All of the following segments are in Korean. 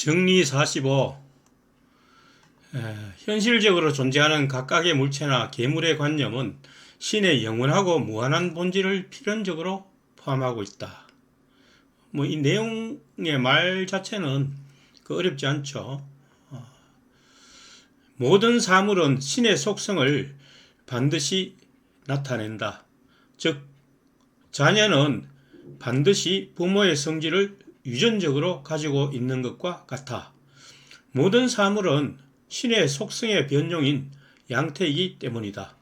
정리 45. 현실적으로 존재하는 각각의 물체나 계물의 관념은 신의 영원하고 무한한 본질을 필연적으로 포함하고 있다. 이 내용의 말 자체는 어렵지 않죠. 모든 사물은 신의 속성을 반드시 나타낸다. 즉, 자녀는 반드시 부모의 성질을 유전적으로 가지고 있는 것과 같아. 모든 사물은 신의 속성의 변종인 양태이기 때문이다.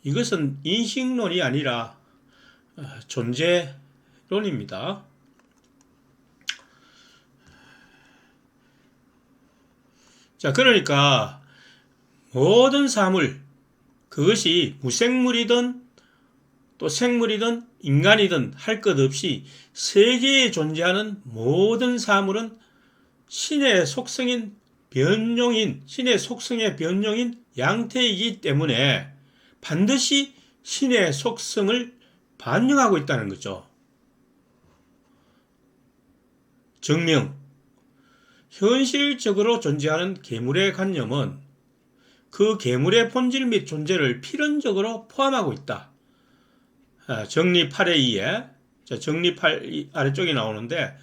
이것은 인식론이 아니라 존재론입니다. 자, 그러니까 모든 사물, 그것이 무생물이든 또 생물이든 인간이든 할 것 없이 세계에 존재하는 모든 사물은 신의 속성의 변종인 양태이기 때문에 반드시 신의 속성을 반영하고 있다는 거죠. 증명. 현실적으로 존재하는 계물의 관념은 그 계물의 본질 및 존재를 필연적으로 포함하고 있다. 정리 8의 2에 정리 8 아래쪽에 나오는데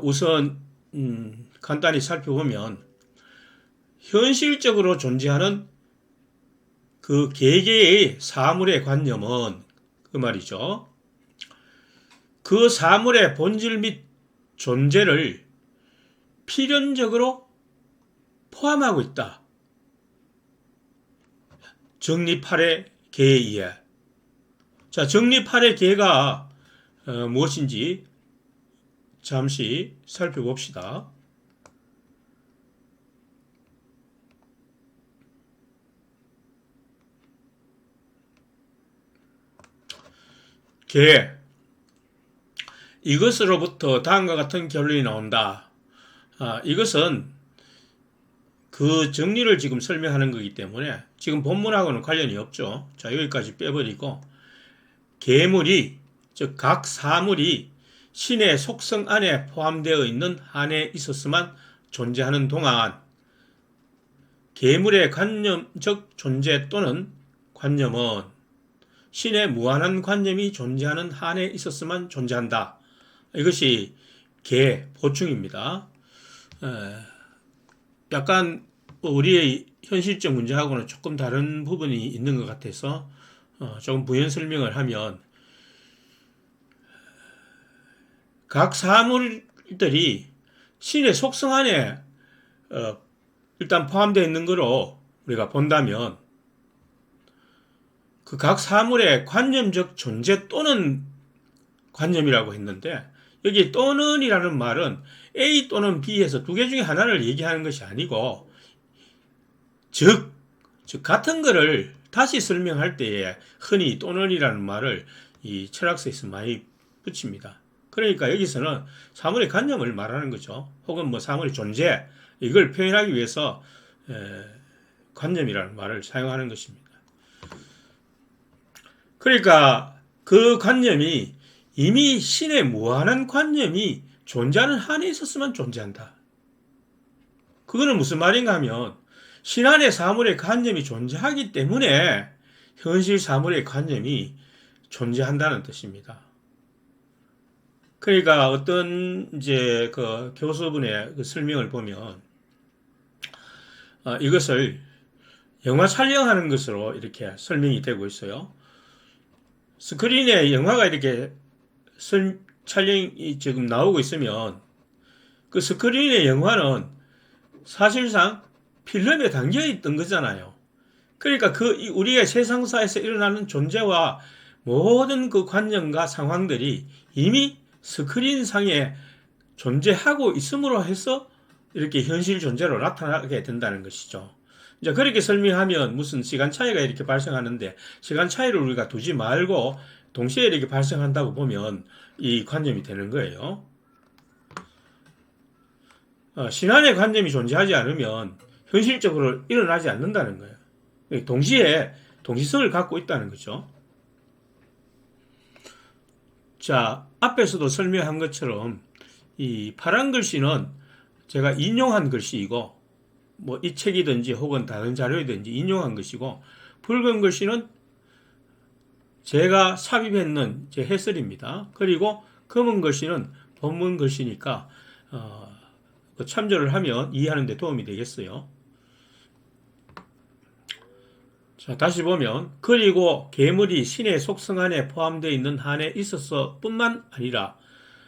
우선 간단히 살펴보면 현실적으로 존재하는 그 개개의 사물의 관념은 그 말이죠. 그 사물의 본질 및 존재를 필연적으로 포함하고 있다. 정리 8의 개에 의해. 자, 정리 8의 개가 무엇인지 잠시 살펴봅시다. 개. 이것으로부터 다음과 같은 결론이 나온다. 이것은 그 정리를 지금 설명하는 거기 때문에 지금 본문하고는 관련이 없죠. 자, 여기까지 빼버리고 계물이, 즉 각 사물이 신의 속성 안에 포함되어 있는 한에 있었으만 존재하는 동안 계물의 관념적 존재 또는 관념은 신의 무한한 관념이 존재하는 한에 있었으면 존재한다. 이것이 개 보충입니다. 약간 우리의 현실적 문제하고는 조금 다른 부분이 있는 것 같아서 조금 부연 설명을 하면 각 사물들이 신의 속성 안에 일단 포함되어 있는 거로 우리가 본다면 그 각 사물의 관념적 존재 또는 관념이라고 했는데 여기 또는이라는 말은 A 또는 B에서 두 개 중에 하나를 얘기하는 것이 아니고 즉 같은 거를 다시 설명할 때에 흔히 또는이라는 말을 이 철학서에서 많이 붙입니다. 그러니까 여기서는 사물의 관념을 말하는 거죠. 혹은 사물의 존재, 이걸 표현하기 위해서 관념이라는 말을 사용하는 것입니다. 그러니까 그 관념이 이미 신의 무한한 관념이 존재하는 한에 있었으면 존재한다. 그거는 무슨 말인가 하면 신 안의 사물의 관념이 존재하기 때문에 현실 사물의 관념이 존재한다는 뜻입니다. 그러니까 어떤 그 교수분의 그 설명을 보면 이것을 영화 촬영하는 것으로 이렇게 설명이 되고 있어요. 스크린에 영화가 이렇게 촬영이 지금 나오고 있으면 그 스크린의 영화는 사실상 필름에 담겨 있던 거잖아요. 그러니까 우리의 세상사에서 일어나는 존재와 모든 그 관념과 상황들이 이미 스크린상에 존재하고 있음으로 해서 이렇게 현실 존재로 나타나게 된다는 것이죠. 이제 그렇게 설명하면 무슨 시간 차이가 이렇게 발생하는데 시간 차이를 우리가 두지 말고 동시에 이렇게 발생한다고 보면 이 관념이 되는 거예요. 신안의 관념이 존재하지 않으면 현실적으로 일어나지 않는다는 거예요. 동시에 동시성을 갖고 있다는 거죠. 자, 앞에서도 설명한 것처럼 이 파란 글씨는 제가 인용한 글씨이고 뭐 이 책이든지 혹은 다른 자료이든지 인용한 것이고, 붉은 글씨는 제가 삽입했는 제 해설입니다. 그리고 검은 글씨는 본문 글씨니까 참조를 하면 이해하는 데 도움이 되겠어요. 자, 다시 보면, 그리고 계물이 신의 속성 안에 포함되어 있는 한에 있어서 뿐만 아니라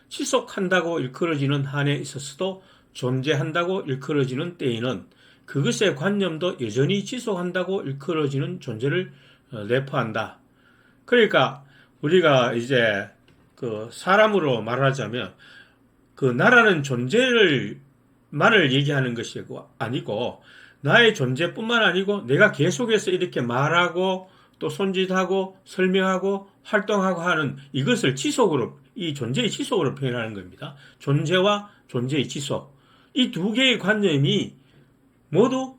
지속한다고 일컬어지는 한에 있어서도 존재한다고 일컬어지는 때에는 그것의 관념도 여전히 지속한다고 일컬어지는 존재를 내포한다. 그러니까 우리가 이제 그 사람으로 말하자면 그 나라는 존재를만을 얘기하는 것이 아니고, 나의 존재뿐만 아니고 내가 계속해서 이렇게 말하고 또 손짓하고 설명하고 활동하고 하는 이것을 지속으로, 이 존재의 지속으로 표현하는 겁니다. 존재와 존재의 지속, 이 두 개의 관념이 모두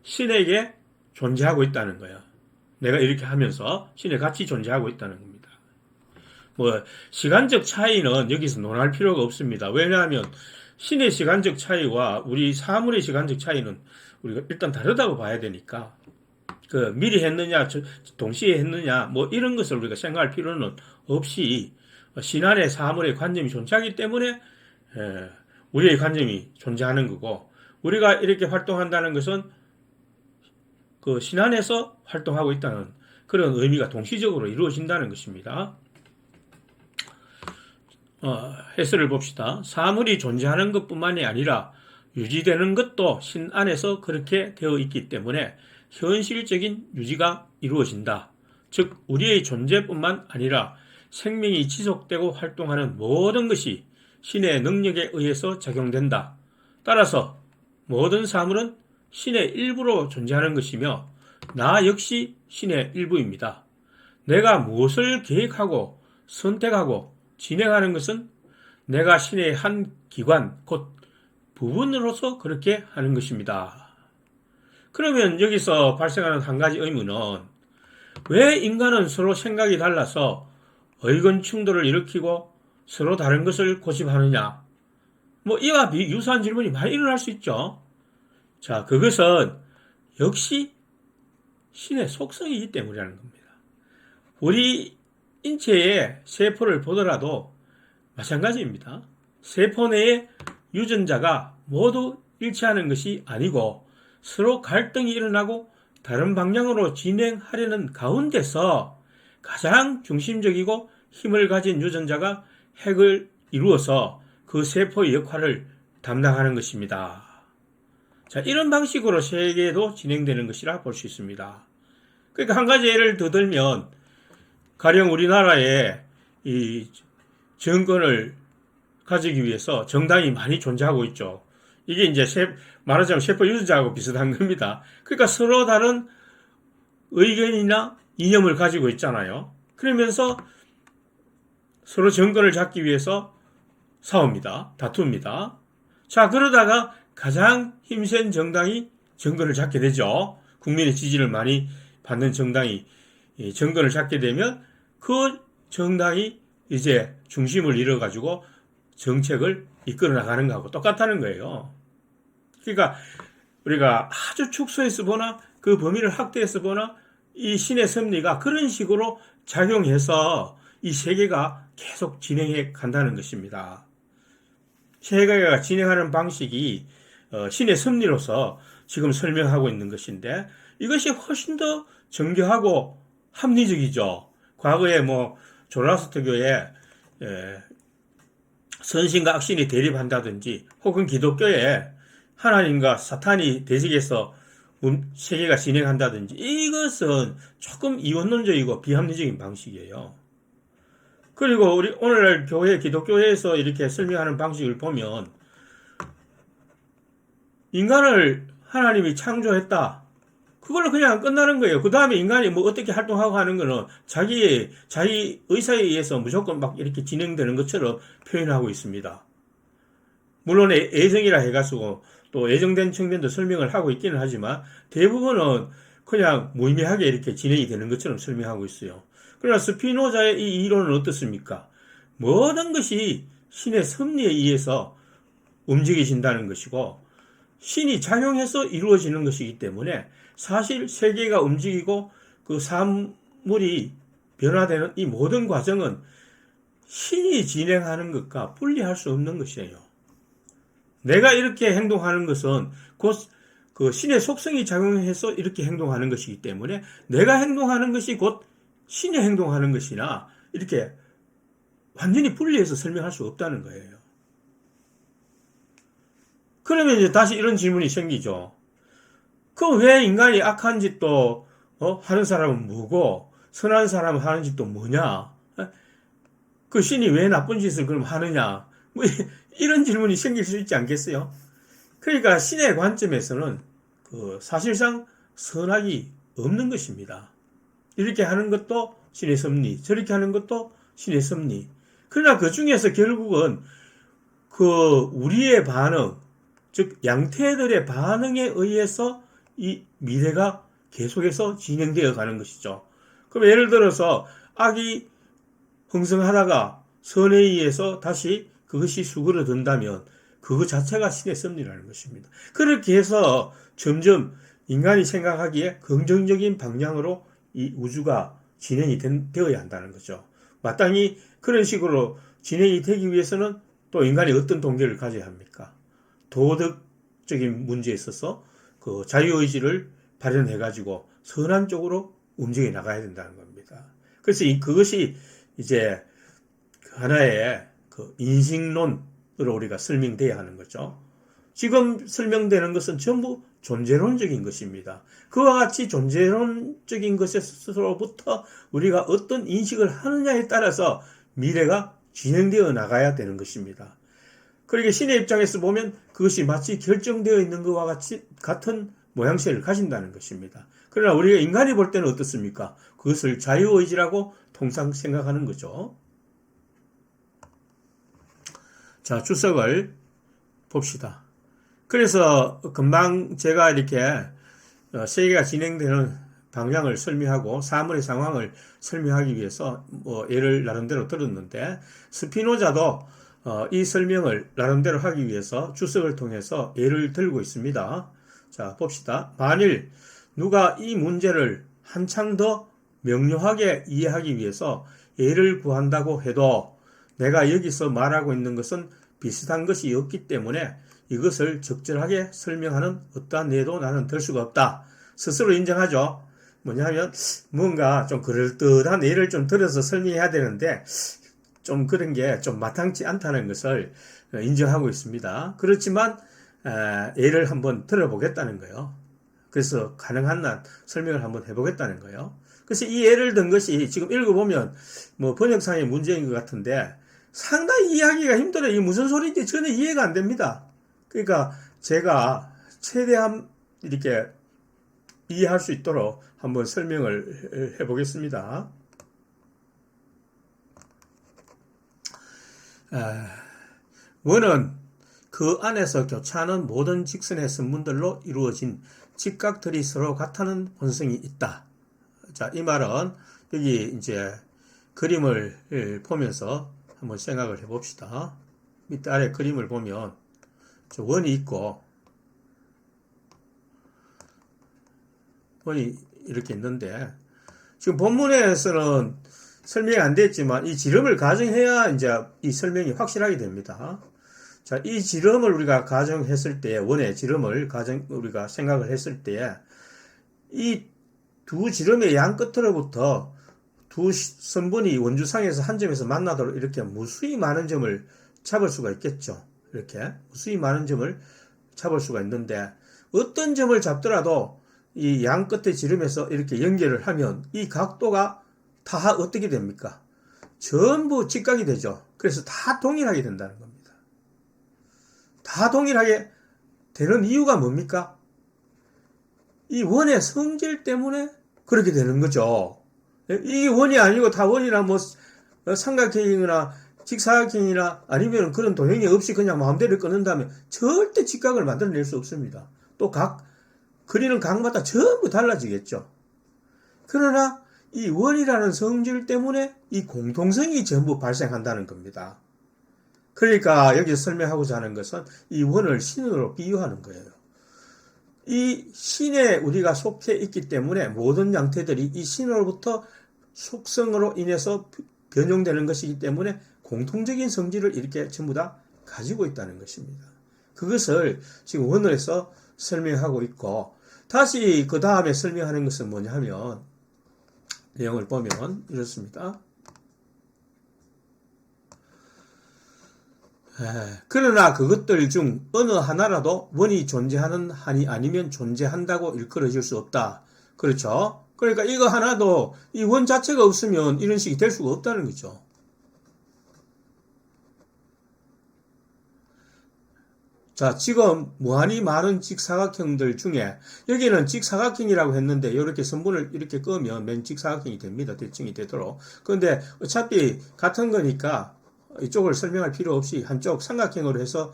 신에게 존재하고 있다는 거예요. 내가 이렇게 하면서 신에 같이 존재하고 있다는 겁니다. 뭐 시간적 차이는 여기서 논할 필요가 없습니다. 왜냐하면 신의 시간적 차이와 우리 사물의 시간적 차이는 우리가 일단 다르다고 봐야 되니까, 그 미리 했느냐 동시에 했느냐 뭐 이런 것을 우리가 생각할 필요는 없이 신 안에 사물의 관념이 존재하기 때문에 우리의 관념이 존재하는 거고, 우리가 이렇게 활동한다는 것은 그 신 안에서 활동하고 있다는 그런 의미가 동시적으로 이루어진다는 것입니다. 해설을 봅시다. 사물이 존재하는 것뿐만이 아니라 유지되는 것도 신 안에서 그렇게 되어 있기 때문에 현실적인 유지가 이루어진다. 즉 우리의 존재뿐만 아니라 생명이 지속되고 활동하는 모든 것이 신의 능력에 의해서 작용된다. 따라서 모든 사물은 신의 일부로 존재하는 것이며 나 역시 신의 일부입니다. 내가 무엇을 계획하고 선택하고 진행하는 것은 내가 신의 한 기관, 곧 부분으로서 그렇게 하는 것입니다. 그러면 여기서 발생하는 한 가지 의문은, 왜 인간은 서로 생각이 달라서 의견 충돌을 일으키고 서로 다른 것을 고집하느냐? 뭐 이와 유사한 질문이 많이 일어날 수 있죠. 자, 그것은 역시 신의 속성이기 때문이라는 겁니다. 우리 인체의 세포를 보더라도 마찬가지입니다. 세포 내에 유전자가 모두 일치하는 것이 아니고 서로 갈등이 일어나고 다른 방향으로 진행하려는 가운데서 가장 중심적이고 힘을 가진 유전자가 핵을 이루어서 그 세포의 역할을 담당하는 것입니다. 자, 이런 방식으로 세계도 진행되는 것이라 볼 수 있습니다. 그러니까 한 가지 예를 더 들면, 가령 우리나라에 이 정권을 가지기 위해서 정당이 많이 존재하고 있죠. 이게 이제 말하자면 세포 유전자하고 비슷한 겁니다. 그러니까 서로 다른 의견이나 이념을 가지고 있잖아요. 그러면서 서로 정권을 잡기 위해서 싸웁니다. 다툽니다. 자, 그러다가 가장 힘센 정당이 정권을 잡게 되죠. 국민의 지지를 많이 받는 정당이 정권을 잡게 되면 그 정당이 이제 중심을 잃어가지고 정책을 이끌어 나가는 거하고 똑같다는 거예요. 그러니까 우리가 아주 축소해서 보나 그 범위를 확대해서 보나 이 신의 섭리가 그런 식으로 작용해서 이 세계가 계속 진행해 간다는 것입니다. 세계가 진행하는 방식이 신의 섭리로서 지금 설명하고 있는 것인데, 이것이 훨씬 더 정교하고 합리적이죠. 과거에 뭐 조라스터교에 선신과 악신이 대립한다든지, 혹은 기독교에 하나님과 사탄이 대적해서 세계가 진행한다든지, 이것은 조금 이원론적이고 비합리적인 방식이에요. 그리고 우리 오늘날 교회, 기독교회에서 이렇게 설명하는 방식을 보면, 인간을 하나님이 창조했다. 그걸로 그냥 끝나는 거예요. 그 다음에 인간이 뭐 어떻게 활동하고 하는 거는 자기 의사에 의해서 무조건 막 이렇게 진행되는 것처럼 표현하고 있습니다. 물론 애정이라 해가지고 또 애정된 측면도 설명을 하고 있기는 하지만 대부분은 그냥 무의미하게 이렇게 진행이 되는 것처럼 설명하고 있어요. 그러나 스피노자의 이 이론은 어떻습니까? 모든 것이 신의 섭리에 의해서 움직이신다는 것이고 신이 작용해서 이루어지는 것이기 때문에 사실 세계가 움직이고 그 사물이 변화되는 이 모든 과정은 신이 진행하는 것과 분리할 수 없는 것이에요. 내가 이렇게 행동하는 것은 곧 그 신의 속성이 작용해서 이렇게 행동하는 것이기 때문에 내가 행동하는 것이 곧 신이 행동하는 것이나 이렇게 완전히 분리해서 설명할 수 없다는 거예요. 그러면 이제 다시 이런 질문이 생기죠. 그럼 왜 인간이 악한 짓도 하는 사람은 뭐고 선한 사람은 하는 짓도 뭐냐? 그 신이 왜 나쁜 짓을 그럼 하느냐? 뭐 이런 질문이 생길 수 있지 않겠어요? 그러니까 신의 관점에서는 그 사실상 선악이 없는 것입니다. 이렇게 하는 것도 신의 섭리, 저렇게 하는 것도 신의 섭리. 그러나 그 중에서 결국은 그 우리의 반응, 즉 양태들의 반응에 의해서 이 미래가 계속해서 진행되어 가는 것이죠. 그럼 예를 들어서 악이 흥성하다가 선에 의해서 다시 그것이 수그러든다면 그거 자체가 신의 섭리라는 것입니다. 그렇게 해서 점점 인간이 생각하기에 긍정적인 방향으로 이 우주가 진행이 되어야 한다는 거죠. 마땅히 그런 식으로 진행이 되기 위해서는 또 인간이 어떤 동기를 가져야 합니까? 도덕적인 문제에 있어서 그 자유의지를 발현해가지고 선한 쪽으로 움직여 나가야 된다는 겁니다. 그래서 그것이 이제 하나의 그 인식론으로 우리가 설명돼야 하는 거죠. 지금 설명되는 것은 전부 존재론적인 것입니다. 그와 같이 존재론적인 것에서부터 우리가 어떤 인식을 하느냐에 따라서 미래가 진행되어 나가야 되는 것입니다. 그러니까 신의 입장에서 보면 그것이 마치 결정되어 있는 것과 같은 모양새를 가진다는 것입니다. 그러나 우리가 인간이 볼 때는 어떻습니까? 그것을 자유의지라고 통상 생각하는 거죠. 자, 주석을 봅시다. 그래서 금방 제가 이렇게 세계가 진행되는 방향을 설명하고 사물의 상황을 설명하기 위해서 예를 나름대로 들었는데 스피노자도 이 설명을 나름대로 하기 위해서 주석을 통해서 예를 들고 있습니다. 자, 봅시다. 만일 누가 이 문제를 한창 더 명료하게 이해하기 위해서 예를 구한다고 해도 내가 여기서 말하고 있는 것은 비슷한 것이 없기 때문에 이것을 적절하게 설명하는 어떠한 예도 나는 들 수가 없다. 스스로 인정하죠. 뭐냐면 뭔가 좀 그럴듯한 예를 좀 들어서 설명해야 되는데 좀 그런 게 좀 마땅치 않다는 것을 인정하고 있습니다. 그렇지만 예를 한번 들어보겠다는 거예요. 그래서 가능한 한 설명을 한번 해보겠다는 거예요. 그래서 이 예를 든 것이 지금 읽어보면 뭐 번역상의 문제인 것 같은데 상당히 이해하기가 힘들어요. 이게 무슨 소리인지 전혀 이해가 안 됩니다. 그러니까 제가 최대한 이렇게 이해할 수 있도록 한번 설명을 해보겠습니다. 원은 그 안에서 교차하는 모든 직선의 선분들로 이루어진 직각들이 서로 같다는 본성이 있다. 자, 이 말은 여기 이제 그림을 보면서 한번 생각을 해봅시다. 밑에 아래 그림을 보면 원이 있고 원이 이렇게 있는데 지금 본문에서는 설명이 안 됐지만 이 지름을 가정해야 이제 이 설명이 확실하게 됩니다. 자, 이 지름을 우리가 가정했을 때 원의 지름을 우리가 생각을 했을 때 이 두 지름의 양 끝으로부터 두 선분이 원주상에서 한 점에서 만나도록 이렇게 무수히 많은 점을 잡을 수가 있겠죠. 이렇게 무수히 많은 점을 잡을 수가 있는데 어떤 점을 잡더라도 이 양 끝의 지름에서 이렇게 연결을 하면 이 각도가 다 어떻게 됩니까? 전부 직각이 되죠. 그래서 다 동일하게 된다는 겁니다. 다 동일하게 되는 이유가 뭡니까? 이 원의 성질 때문에 그렇게 되는 거죠. 이게 원이 아니고 다 원이나 뭐 삼각형이나 직사각형이나 아니면 그런 도형이 없이 그냥 마음대로 끊는다면 절대 직각을 만들어낼 수 없습니다. 또 그리는 각마다 전부 달라지겠죠. 그러나 이 원이라는 성질 때문에 이 공통성이 전부 발생한다는 겁니다. 그러니까 여기서 설명하고자 하는 것은 이 원을 신으로 비유하는 거예요. 이 신에 우리가 속해 있기 때문에 모든 양태들이 이 신으로부터 속성으로 인해서 변용되는 것이기 때문에 공통적인 성질을 이렇게 전부 다 가지고 있다는 것입니다. 그것을 지금 원어에서 설명하고 있고, 다시 그 다음에 설명하는 것은 뭐냐 하면, 내용을 보면 이렇습니다. 그러나 그것들 중 어느 하나라도 원이 존재하는 한이 아니면 존재한다고 일컬어질 수 없다. 그렇죠? 그러니까 이거 하나도 이 원 자체가 없으면 이런 식이 될 수가 없다는 거죠. 자, 지금 무한히 많은 직사각형들 중에 여기는 직사각형이라고 했는데 이렇게 선분을 이렇게 끄면 맨 직사각형이 됩니다. 대칭이 되도록. 그런데 어차피 같은 거니까 이쪽을 설명할 필요 없이 한쪽 삼각형으로 해서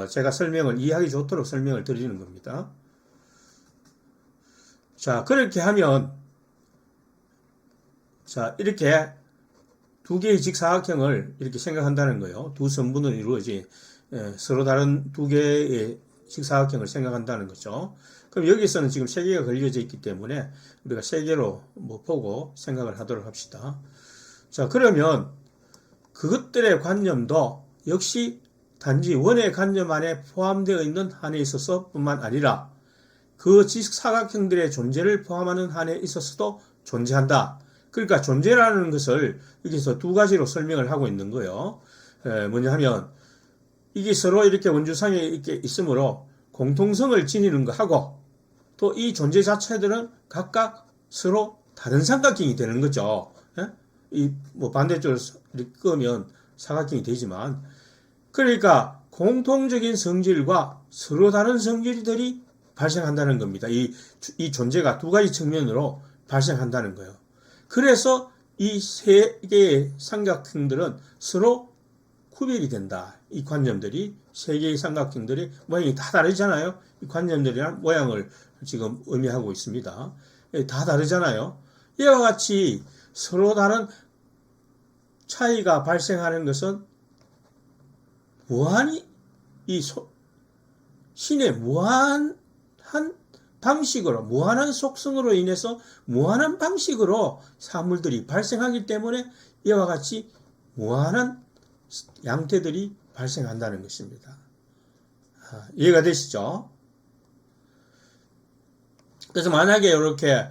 제가 설명을 이해하기 좋도록 설명을 드리는 겁니다. 자, 그렇게 하면 자, 이렇게 두 개의 직사각형을 이렇게 생각한다는 거예요. 두 선분으로 이루어진 서로 다른 두 개의 직사각형을 생각한다는 거죠. 그럼 여기서는 지금 세 개가 걸려져 있기 때문에 우리가 세 개로 보고 생각을 하도록 합시다. 자, 그러면 그것들의 관념도 역시 단지 원의 관념 안에 포함되어 있는 한에 있어서 뿐만 아니라 그 직사각형들의 존재를 포함하는 한에 있어서도 존재한다. 그러니까 존재라는 것을 여기서 두 가지로 설명을 하고 있는 거예요. 뭐냐 하면 이게 서로 이렇게 원주상에 이렇게 있으므로 공통성을 지니는 거 하고 또 이 존재 자체들은 각각 서로 다른 삼각형이 되는 거죠. 이 뭐 반대쪽으로 이렇게 끄면 사각형이 되지만 그러니까 공통적인 성질과 서로 다른 성질들이 발생한다는 겁니다. 이 존재가 두 가지 측면으로 발생한다는 거예요. 그래서 이 세 개의 삼각형들은 서로 구별이 된다. 이 관념들이 세 개의 삼각형들이 모양이 다 다르잖아요. 이 관념들이란 모양을 지금 의미하고 있습니다. 다 다르잖아요. 이와 같이 서로 다른 차이가 발생하는 것은 무한히 신의 무한한 방식으로 무한한 속성으로 인해서 무한한 방식으로 사물들이 발생하기 때문에 이와 같이 무한한 양태들이 발생한다는 것입니다. 이해가 되시죠? 그래서 만약에 이렇게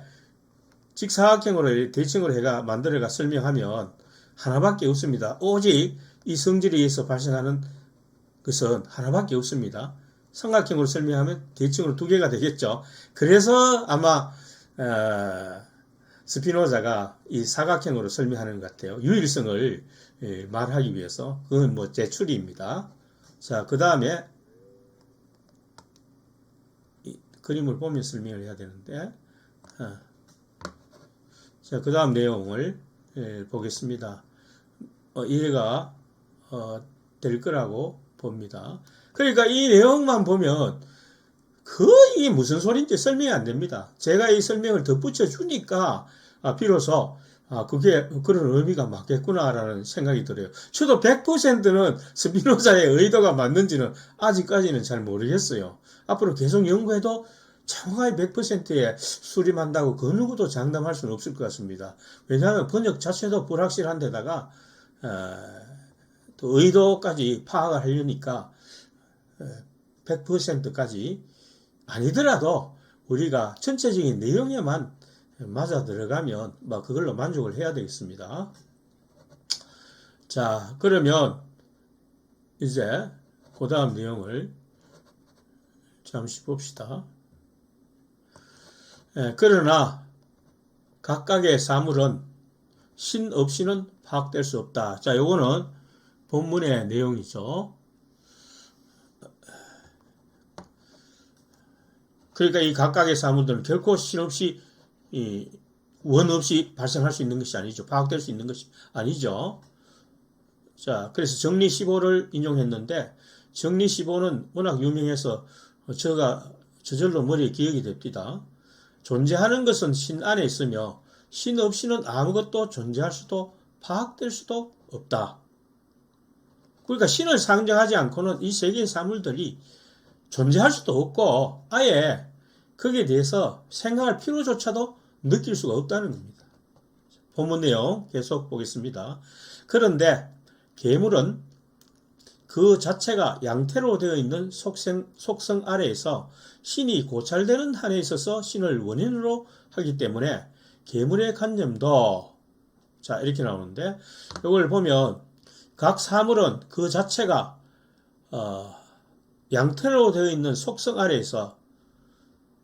직사각형으로 대칭으로 해가 만들어가 설명하면 하나밖에 없습니다. 오직 이 성질에 의해서 발생하는 것은 하나밖에 없습니다. 삼각형으로 설명하면 대칭으로 두 개가 되겠죠. 그래서 아마 스피노자가 이 사각형으로 설명하는 것 같아요. 유일성을 말하기 위해서. 그건 뭐 제 추리입니다. 자, 그 다음에 그림을 보면 설명을 해야 되는데 자, 그 다음 내용을 보겠습니다. 이해가 될 거라고 봅니다. 그러니까 이 내용만 보면 거의 무슨 소리인지 설명이 안 됩니다. 제가 이 설명을 덧붙여 주니까 비로소 그게 그런 의미가 맞겠구나라는 생각이 들어요. 저도 100%는 스피노자의 의도가 맞는지는 아직까지는 잘 모르겠어요. 앞으로 계속 연구해도 정확하게 100%에 수립한다고 그 누구도 장담할 수는 없을 것 같습니다. 왜냐하면 번역 자체도 불확실한 데다가 또 의도까지 파악을 하려니까 100%까지 아니더라도 우리가 전체적인 내용에만 맞아 들어가면 그걸로 만족을 해야 되겠습니다. 자, 그러면 이제 그 다음 내용을 잠시 봅시다. 그러나 각각의 사물은 신 없이는 파악될 수 없다. 자, 요거는 본문의 내용이죠. 그러니까 이 각각의 사물들은 결코 신 없이 원 없이 발생할 수 있는 것이 아니죠. 파악될 수 있는 것이 아니죠. 자, 그래서 정리 15를 인용했는데 정리 15는 워낙 유명해서 제가 저절로 머리에 기억이 됩니다. 존재하는 것은 신 안에 있으며 신 없이는 아무것도 존재할 수도 파악될 수도 없다. 그러니까 신을 상정하지 않고는 이 세계의 사물들이 존재할 수도 없고 아예 거기에 대해서 생각할 필요조차도 느낄 수가 없다는 겁니다. 본문 내용 계속 보겠습니다. 그런데 괴물은 그 자체가 양태로 되어 있는 속성 아래에서 신이 고찰되는 한에 있어서 신을 원인으로 하기 때문에 괴물의 관념도 자 이렇게 나오는데 이걸 보면 각 사물은 그 자체가 양태로 되어 있는 속성 아래에서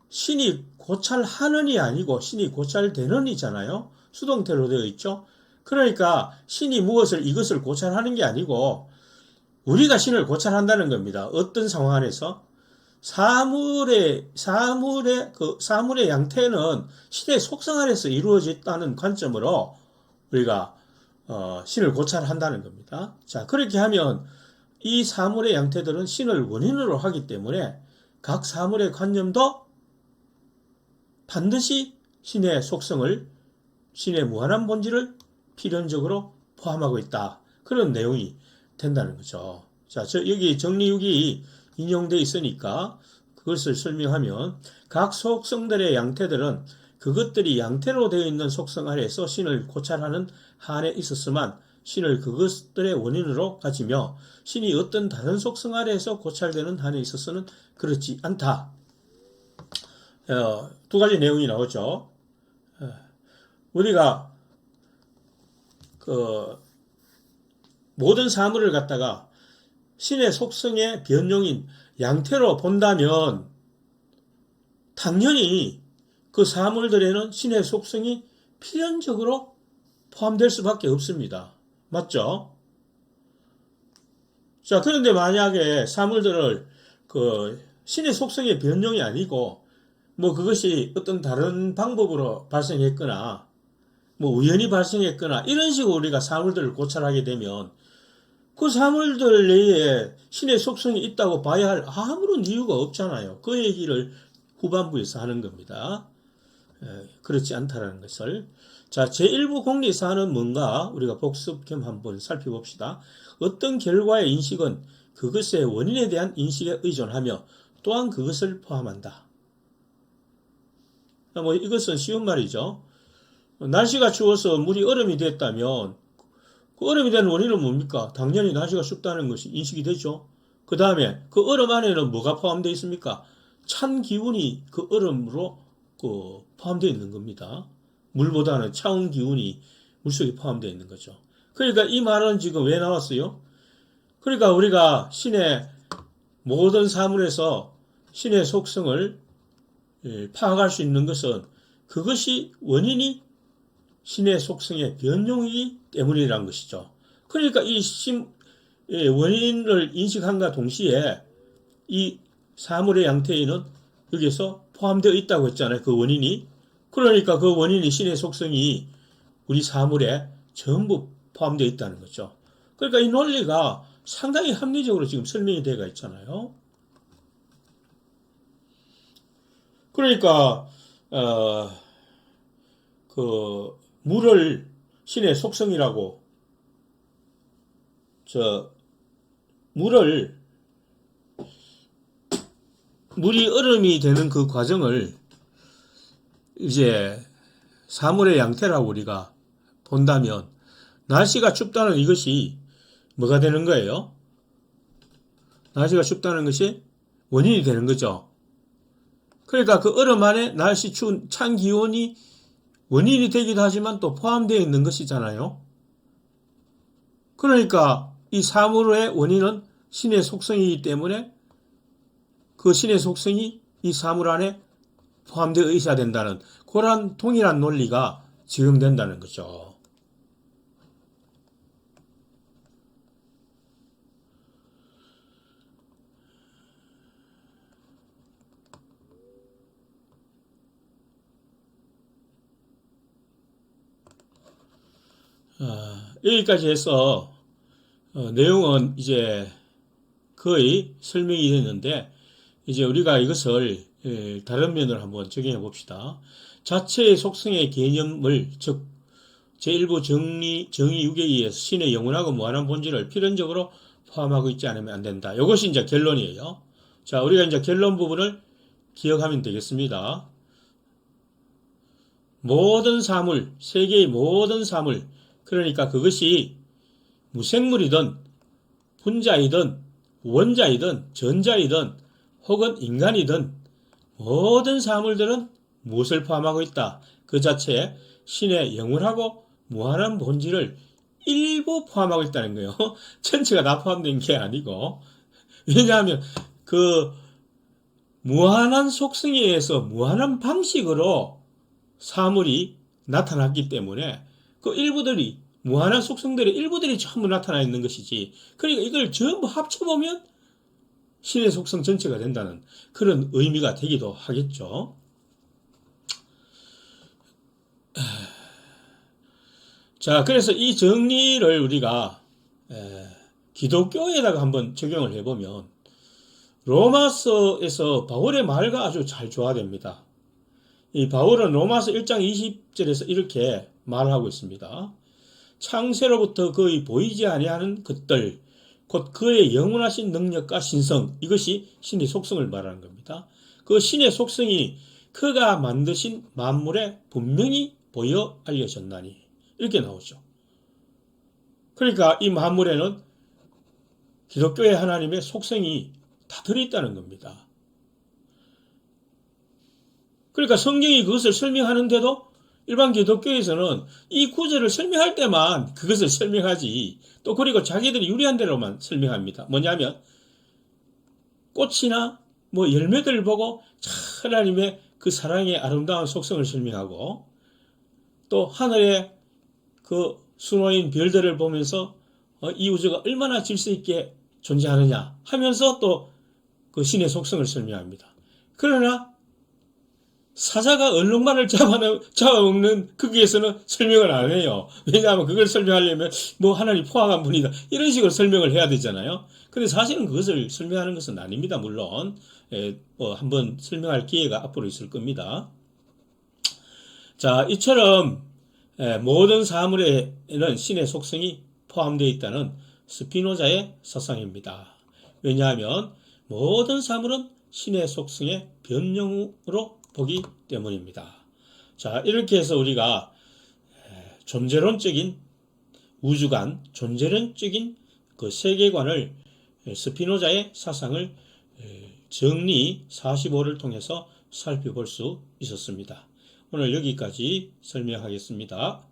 신이 고찰하는이 아니고 신이 고찰되는이잖아요. 수동태로 되어 있죠. 그러니까 신이 무엇을 이것을 고찰하는 게 아니고 우리가 신을 고찰한다는 겁니다. 어떤 상황 안에서 사물의 양태는 신의 속성 안에서 이루어졌다는 관점으로 우리가 신을 고찰한다는 겁니다. 자, 그렇게 하면 이 사물의 양태들은 신을 원인으로 하기 때문에 각 사물의 관념도 반드시 신의 속성을, 신의 무한한 본질을 필연적으로 포함하고 있다. 그런 내용이 된다는 거죠. 자, 여기 정리육이 인용되어 있으니까 그것을 설명하면 각 속성들의 양태들은 그것들이 양태로 되어 있는 속성 아래에서 신을 고찰하는 한에 있었으만 신을 그것들의 원인으로 가지며 신이 어떤 다른 속성 아래에서 고찰되는 한에 있어서는 그렇지 않다. 두 가지 내용이 나오죠. 우리가 모든 사물을 갖다가 신의 속성의 변용인 양태로 본다면 당연히 그 사물들에는 신의 속성이 필연적으로 포함될 수밖에 없습니다. 맞죠? 자, 그런데 만약에 사물들을 신의 속성의 변용이 아니고 그것이 어떤 다른 방법으로 발생했거나 우연히 발생했거나 이런 식으로 우리가 사물들을 고찰하게 되면 그 사물들 내에 신의 속성이 있다고 봐야 할 아무런 이유가 없잖아요. 그 얘기를 후반부에서 하는 겁니다. 그렇지 않다라는 것을. 자, 제1부 공리사항은 뭔가 우리가 복습 겸 한번 살펴봅시다. 어떤 결과의 인식은 그것의 원인에 대한 인식에 의존하며 또한 그것을 포함한다. 이것은 쉬운 말이죠. 날씨가 추워서 물이 얼음이 됐다면 그 얼음이 된 원인은 뭡니까? 당연히 날씨가 춥다는 것이 인식이 되죠. 그 다음에 그 얼음 안에는 뭐가 포함되어 있습니까? 찬 기운이 그 얼음으로 포함되어 있는 겁니다. 물보다는 차운 기운이 물속에 포함되어 있는 거죠. 그러니까 이 말은 지금 왜 나왔어요? 그러니까 우리가 신의 모든 사물에서 신의 속성을 파악할 수 있는 것은 그것이 원인이 신의 속성의 변용이기 때문이라는 것이죠. 그러니까 이 원인을 인식함과 동시에 이 사물의 양태에는 여기서 포함되어 있다고 했잖아요. 그 원인이. 그러니까 그 원인이 신의 속성이 우리 사물에 전부 포함되어 있다는 거죠. 그러니까 이 논리가 상당히 합리적으로 지금 설명이 되어 있잖아요. 그러니까 물을 신의 속성이라고 물이 얼음이 되는 그 과정을 이제 사물의 양태라고 우리가 본다면 날씨가 춥다는 이것이 뭐가 되는 거예요? 날씨가 춥다는 것이 원인이 되는 거죠. 그러니까 그 얼음 안에 날씨 추운 찬 기온이 원인이 되기도 하지만 또 포함되어 있는 것이잖아요. 그러니까 이 사물의 원인은 신의 속성이기 때문에 그 신의 속성이 이 사물 안에 포함되어 있어야 된다는 그런 동일한 논리가 적용된다는 거죠. 여기까지 해서 내용은 이제 거의 설명이 됐는데 이제 우리가 이것을 다른 면으로 한번 적용해 봅시다. 자체의 속성의 개념을 즉 제1부 정의 6에 의해서 신의 영원하고 무한한 본질을 필연적으로 포함하고 있지 않으면 안 된다. 이것이 이제 결론이에요. 자, 우리가 이제 결론 부분을 기억하면 되겠습니다. 모든 사물, 세계의 모든 사물, 그러니까 그것이 무생물이든 분자이든 원자이든 전자이든 혹은 인간이든 모든 사물들은 무엇을 포함하고 있다. 그 자체에 신의 영원하고 무한한 본질을 일부 포함하고 있다는 거예요. 전체가 다 포함된 게 아니고. 왜냐하면 그 무한한 속성에 의해서 무한한 방식으로 사물이 나타났기 때문에 그 일부들이 무한한 속성들의 일부들이 전부 나타나 있는 것이지. 그러니까 이걸 전부 합쳐보면 신의 속성 전체가 된다는 그런 의미가 되기도 하겠죠. 자, 그래서 이 정리를 우리가 기독교에다가 한번 적용을 해보면 로마서에서 바울의 말과 아주 잘 조화됩니다. 이 바울은 로마서 1장 20절에서 이렇게 말하고 있습니다. 창세로부터 그의 보이지 아니하는 것들, 곧 그의 영원하신 능력과 신성, 이것이 신의 속성을 말하는 겁니다. 그 신의 속성이 그가 만드신 만물에 분명히 보여 알려졌나니 이렇게 나오죠. 그러니까 이 만물에는 기독교의 하나님의 속성이 다 들어있다는 겁니다. 그러니까 성경이 그것을 설명하는데도 일반 기독교에서는 이 구절을 설명할 때만 그것을 설명하지, 또 그리고 자기들이 유리한 대로만 설명합니다. 뭐냐면 꽃이나 뭐 열매들을 보고 하나님의 그 사랑의 아름다운 속성을 설명하고, 또 하늘의 그 수놓인 별들을 보면서 이 우주가 얼마나 질서 있게 존재하느냐 하면서 또 그 신의 속성을 설명합니다. 그러나 사자가 얼룩말을 잡아먹는 거기에서는 설명을 안 해요. 왜냐하면 그걸 설명하려면 뭐 하나님 포함한 분이다 이런 식으로 설명을 해야 되잖아요. 근데 사실은 그것을 설명하는 것은 아닙니다. 물론 한번 설명할 기회가 앞으로 있을 겁니다. 자, 이처럼 모든 사물에는 신의 속성이 포함되어 있다는 스피노자의 사상입니다. 왜냐하면 모든 사물은 신의 속성의 변형으로 보기 때문입니다. 자, 이렇게 해서 우리가 존재론적인 우주관, 존재론적인 그 세계관을 스피노자의 사상을 정리 45를 통해서 살펴볼 수 있었습니다. 오늘 여기까지 설명하겠습니다.